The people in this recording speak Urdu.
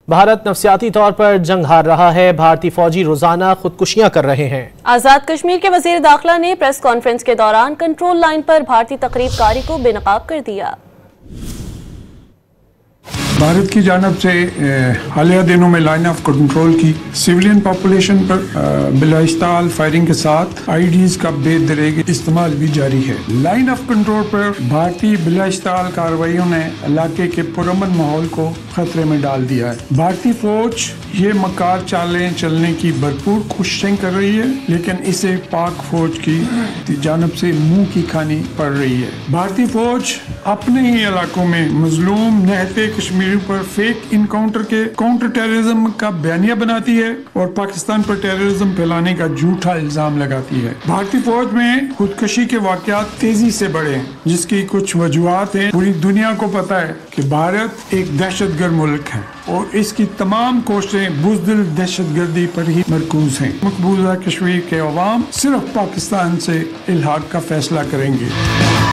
بھارت نفسیاتی طور پر جنگ ہار رہا ہے، بھارتی فوجی روزانہ خودکشیاں کر رہے ہیں۔ آزاد کشمیر کے وزیر داخلہ نے پریس کانفرنس کے دوران کنٹرول لائن پر بھارتی تقریب کاری کو بے نقاب کر دیا۔ بھارت کی جانب سے حالیہ دنوں میں لائن آف کنٹرول کی سویلین پاپولیشن پر بلا اشتعال فائرنگ کے ساتھ آئی ڈیز کا بے دریغ استعمال بھی جاری ہے۔ لائن آف کنٹرول پر بھارتی بلا اشتعال کارروائیوں نے علاقے کے پرامن ماحول کو خطرے میں ڈال دیا ہے۔ بھارتی فوج یہ مکار چالیں چلنے کی بھرپور کوششیں کر رہی ہے، لیکن اسے پاک فوج کی جانب سے منہ کی کھانی پڑ رہی ہے۔ بھارتی فوج اپنے ہی علاقوں میں مظلوم نہتے کشمیریوں پر فیک انکاؤنٹر کے کاؤنٹر ٹیررزم کا بیانیہ بناتی ہے اور پاکستان پر ٹیررزم پھیلانے کا جھوٹا الزام لگاتی ہے۔ بھارتی فوج میں خودکشی کے واقعات تیزی سے بڑھے ہیں، جس کی کچھ وجوہات ہیں۔ پوری دنیا کو پتا ہے کہ بھارت ایک دہشت گرد ملک ہے اور اس کی تمام کوششیں بزدل دہشت گردی پر ہی مرکوز ہیں۔ مقبوضہ کشمیر کے عوام صرف پاکستان سے الحاق کا فیصلہ کریں گے۔